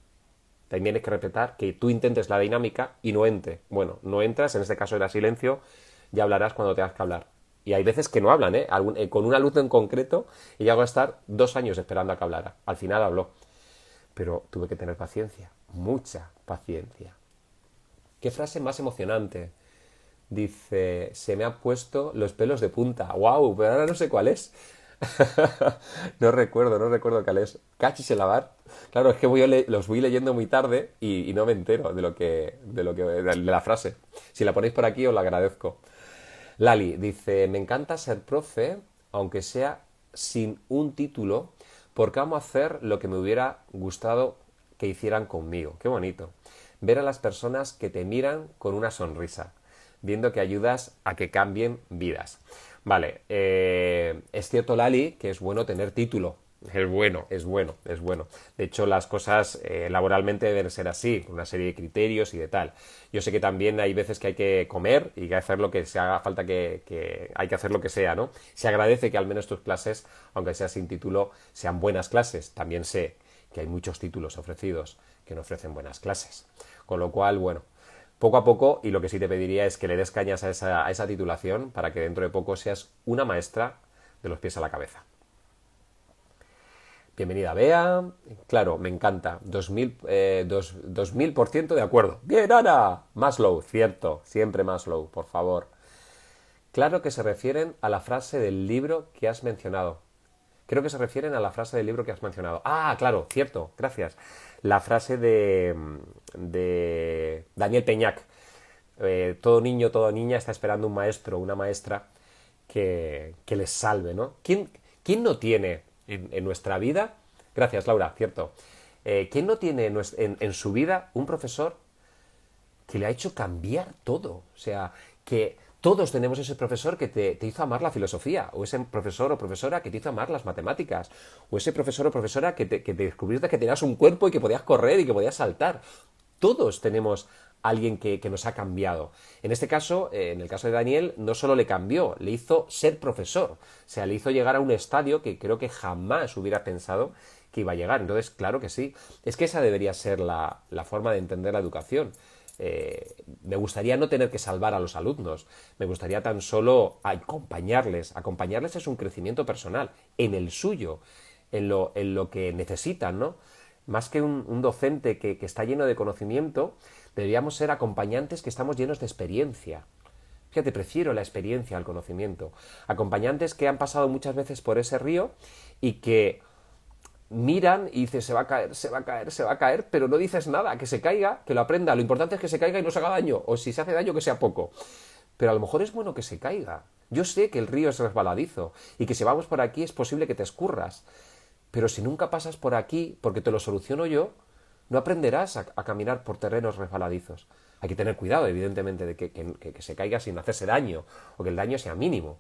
También hay que respetar que tú intentes la dinámica y no entre. Bueno, no entras, en este caso era silencio, ya hablarás cuando tengas que hablar. Y hay veces que no hablan, ¿eh? Con un alumno en concreto, ella va a estar 2 años esperando a que hablara. Al final habló. Pero tuve que tener paciencia, mucha paciencia. ¿Qué frase más emocionante? Dice, se me han puesto los pelos de punta. ¡Wow! Pero ahora no sé cuál es. No recuerdo cuál es. Cachis el lavar. Claro, es que los voy leyendo muy tarde y no me entero de la frase. Si la ponéis por aquí os la agradezco. Lali dice, me encanta ser profe, aunque sea sin un título, porque amo hacer lo que me hubiera gustado que hicieran conmigo. Qué bonito. Ver a las personas que te miran con una sonrisa, viendo que ayudas a que cambien vidas. Vale, es cierto, Lali, que es bueno tener título. Es bueno. De hecho, las cosas laboralmente deben ser así, con una serie de criterios y de tal. Yo sé que también hay veces que hay que comer y que hay que hacer lo que se haga falta que hay que hacer lo que sea, ¿no? Se agradece que al menos tus clases, aunque sea sin título, sean buenas clases. También sé que hay muchos títulos ofrecidos que no ofrecen buenas clases. Con lo cual, bueno, poco a poco, y lo que sí te pediría es que le des cañas a esa titulación para que dentro de poco seas una maestra de los pies a la cabeza. Bienvenida, Bea. Claro, me encanta. 2000% de acuerdo. Bien, Ana. Maslow, cierto. Siempre Maslow, por favor. Claro que se refieren a la frase del libro que has mencionado. Creo que se refieren a la frase del libro que has mencionado. Ah, claro, cierto, gracias. La frase de Daniel Peñac. Todo niño, toda niña está esperando un maestro, una maestra que les salve, ¿no? ¿Quién no tiene en nuestra vida? Gracias, Laura, cierto. ¿Quién no tiene en su vida un profesor que le ha hecho cambiar todo? O sea, que todos tenemos ese profesor que te hizo amar la filosofía, o ese profesor o profesora que te hizo amar las matemáticas, o ese profesor o profesora que te descubriste que tenías un cuerpo y que podías correr y que podías saltar. Todos tenemos alguien que nos ha cambiado. En este caso, en el caso de Daniel, no solo le cambió, le hizo ser profesor. O sea, le hizo llegar a un estadio que creo que jamás hubiera pensado que iba a llegar. Entonces, claro que sí. Es que esa debería ser la forma de entender la educación. Me gustaría no tener que salvar a los alumnos, me gustaría tan solo acompañarles. Acompañarles es un crecimiento personal, en el suyo, en lo que necesitan, ¿no? Más que un docente que está lleno de conocimiento, deberíamos ser acompañantes que estamos llenos de experiencia. Fíjate, prefiero la experiencia al conocimiento. Acompañantes que han pasado muchas veces por ese río y que miran y dices, se va a caer, se va a caer, se va a caer, pero no dices nada, que se caiga, que lo aprenda. Lo importante es que se caiga y no se haga daño, o si se hace daño, que sea poco. Pero a lo mejor es bueno que se caiga. Yo sé que el río es resbaladizo y que si vamos por aquí es posible que te escurras. Pero si nunca pasas por aquí, porque te lo soluciono yo, no aprenderás a caminar por terrenos resbaladizos. Hay que tener cuidado, evidentemente, de que se caiga sin hacerse daño, o que el daño sea mínimo.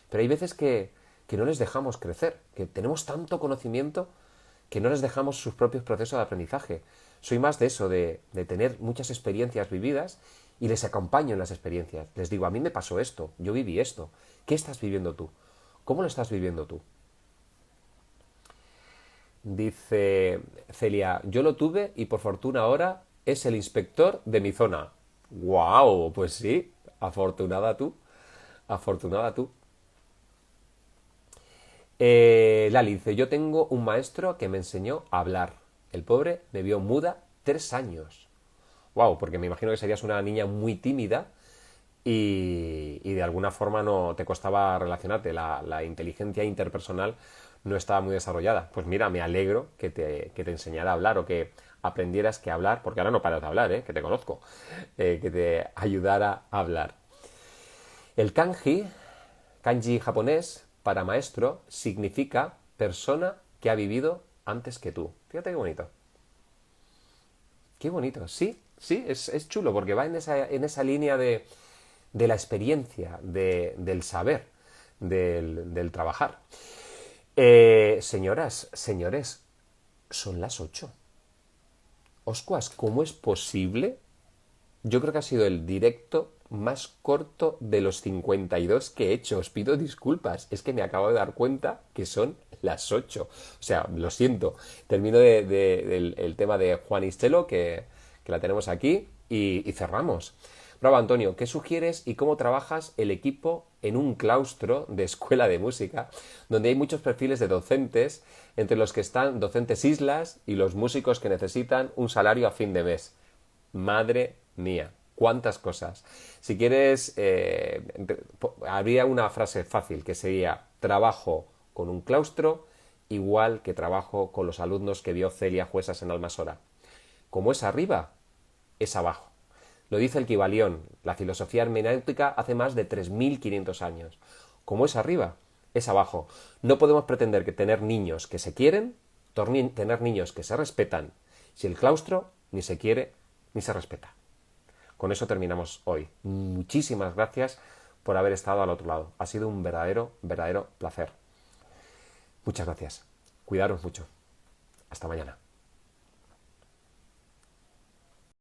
Pero hay veces que no les dejamos crecer, que tenemos tanto conocimiento que no les dejamos sus propios procesos de aprendizaje. Soy más de eso, de tener muchas experiencias vividas y les acompaño en las experiencias. Les digo, a mí me pasó esto, yo viví esto. ¿Qué estás viviendo tú? ¿Cómo lo estás viviendo tú? Dice Celia, yo lo tuve y por fortuna ahora es el inspector de mi zona. ¡Guau! Pues sí, afortunada tú, afortunada tú. Lali dice, yo tengo un maestro que me enseñó a hablar. El pobre me vio muda 3 años. Wow, porque me imagino que serías una niña muy tímida y de alguna forma no te costaba relacionarte. La inteligencia interpersonal no estaba muy desarrollada. Pues mira, me alegro que te enseñara a hablar o que aprendieras que hablar, porque ahora no paras de hablar, que te conozco, que te ayudara a hablar. El kanji japonés, para maestro, significa persona que ha vivido antes que tú. Fíjate qué bonito. Qué bonito. Sí, sí, es chulo porque va en esa línea de la experiencia, del saber, del trabajar. Señoras, señores, son las 8. Oscuas, ¿cómo es posible? Yo creo que ha sido el directo más corto de los 52 que he hecho. Os pido disculpas. Es que me acabo de dar cuenta que son las 8. O sea, lo siento. Termino el tema de Juan Istelo, que la tenemos aquí, y cerramos. Bravo, Antonio. ¿Qué sugieres y cómo trabajas el equipo en un claustro de escuela de música donde hay muchos perfiles de docentes, entre los que están docentes islas y los músicos que necesitan un salario a fin de mes? Madre mía, cuántas cosas. Si quieres, habría una frase fácil que sería: trabajo con un claustro igual que trabajo con los alumnos que vio Celia Juesas en Almasora. Como es arriba, es abajo. Lo dice el Kybalión, la filosofía hermenéutica hace más de 3.500 años. Como es arriba, es abajo. No podemos pretender que tener niños que se quieren, tener niños que se respetan, si el claustro ni se quiere ni se respeta. Con eso terminamos hoy. Muchísimas gracias por haber estado al otro lado. Ha sido un verdadero, verdadero placer. Muchas gracias. Cuidaros mucho. Hasta mañana.